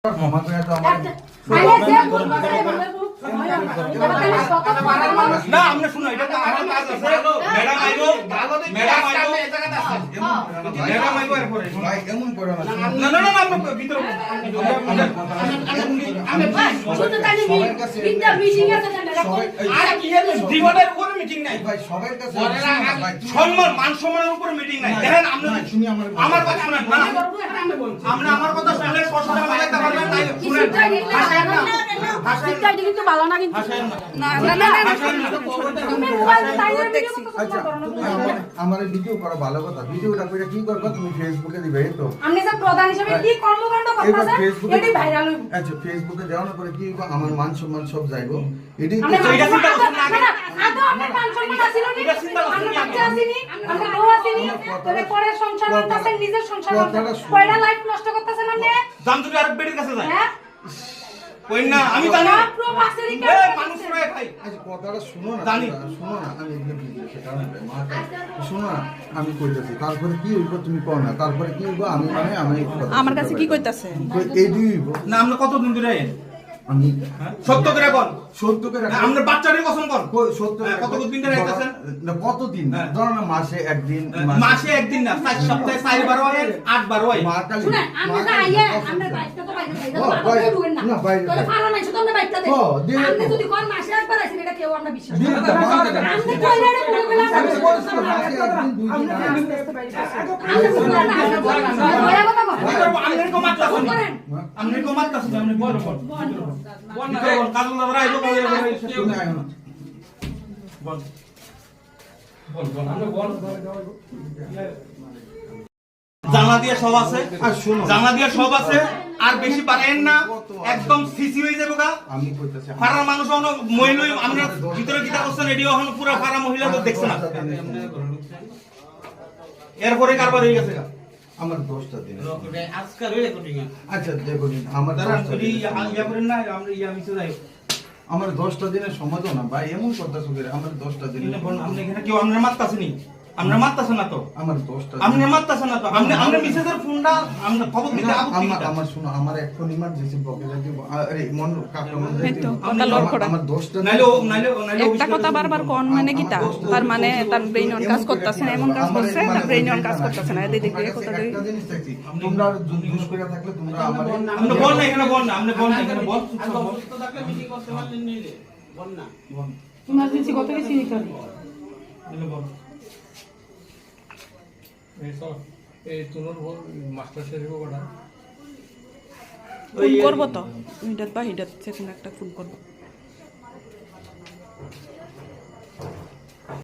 ক্ষমা করে তো আমার না আমরা শুনো এটা তো আমার কাজ আছে ম্যাডাম আইবো ম্যাডাম আইবো ম্যাডাম আইবো এরপরে ভাই এমন করো না না না না আমরা ভিতরে আমি ভাই শুধু তানি একটা মিটিং আছে না আর কি এর জীবনের উপরে মিটিং নাই ভাই সবার কাছে সম্মান মান সম্মানের উপরে মিটিং নাই দেখেন আমরা শুনি আমার কথা শুনেন না আমরা আমার কথা শুনলে সশস্ত্র লাগাইতে পারবেন তাই শুনেন সিটটা কিন্তু ভালো না কিন্তু না না না তুমি মোবাইল তাইলে ভিডিও আচ্ছা আমার ভিডিও করা ভালো কথা ভিডিওটা কইরা কি করবা তুমি ফেসবুকে দিবে এই তো আপনি যে প্রধান হিসেবে কি কর্মকাণ্ড করতেছেন এটি ভাইরাল হইব আচ্ছা ফেসবুকে দেওয়ার পরে কি আমার মান সম্মান সব যাইবো এটাই আমরা চিন্তা করছেন না না আদৌ আপনার মান সম্মান আছিল নি আমরা বাচ্চা আছিনি আমরা বউ আছিনি তবে পরে সংসার করতেছেন নিজের সংসার করতেছেন কয়টা লাইফ নষ্ট করতেছেন আপনি জান তুমি আরেক বেটির কাছে যায় হ্যাঁ কই না আমি জানি প্রবাসী মানুষ রে ভাই আচ্ছা কথাটা শুনো না জানি। শুনো না আমি এগুলো বুঝতেছি কারণ শুনো না আমি কইতেছি তারপরে কি হইব তুমি কও না তারপরে কি হইব আমি মানে আমি আমার কাছে কি কইতাছে এই দুই হইব না আমরা কতদিন ধরে আমি সত্য করে বল সত্য করে আমরা বাচ্চাদের কসম বল সত্য কতদিন ধরে আইতাছেন না কতদিন ধরো না মাসে একদিন মাসে একদিন না 4 সপ্তাহে 4 বার হয় 8 বার হয় মাটালি শুনেন আমরা তো আইয়া আমরা বাইকটা তো বাইরে ঢুকেন না তাহলে পারা নাই শুধু আমরা বাইকটা দেই আপনি যদি কোন মাসে একবার আইছেন এটা কেউ আমরা বিশ্বাস করি না আপনি কইলে এটা বলে গেলাম আমি বলছি মাসে একদিন দুই দিন আমনের কো মাত্রা শুনি আমনের কো মাত্রা শুনি আমনে বল বল বল কাজল দাবরা আইবো তুমি আইও না বল বল বল আমরা বল জানলা দিয়ে সব আছে আর শুনো জানলা দিয়ে সব আছে আর বেশি পারেন না একদম সিসি হয়ে যাবে গা আমি কইতাছি ফারার মানুষ অনেক মহিলা আমরা ভিতরে কিটা করছেন এডিও এখন পুরো ফারা মহিলা তো দেখছ না এরপরে কারবার হয়ে গেছে গা আমার 10টা দিন আজকাল রেকর্ডিং আচ্ছা দেখুন আমার তারা 10টা দিন ইয়া করেন না আমরা ইয়া মিছে যাই আমার 10টা দিনের সময় তো না ভাই এমন কথা সুগের আমার 10টা দিন আপনি এখানে কেউ আমরা মারতাছেনি আমরা মারতাছেন না তো আমার 10টা আপনি মারতাছেন না তো আপনি আমরা মিসেসের ফোনটা আমরা খবর দিতে আমার শুনো আমার এখন ইমার্জেন্সি বকে যাচ্ছি আরে মন কাকা মন এই তো, কথা লড় করা। আমার 10টা নাইলে একটা কথা বারবার কোন মানে কি তার মানে তার ব্রেইন অন কাজ করতেছে না এমন কাজ করছে তার ব্রেইন অন কাজ করতেছে না এদিক দিয়ে কথা দিই একটা জিনিস চাইছি তোমরা দুষ করে থাকলে তোমরা আমার আপনি বল না এখানে বল না আপনি বল না এখানে বল তো থাকলে মিটিং করতে পারলেন নি রে বল না ইমার্জেন্সি কত কিছু নিতে হবে বল এই তুনোর মাস্টার শেফ ওটা ফোন করবো তো মিটার বা হিটার যে কোনো একটা ফোন করবো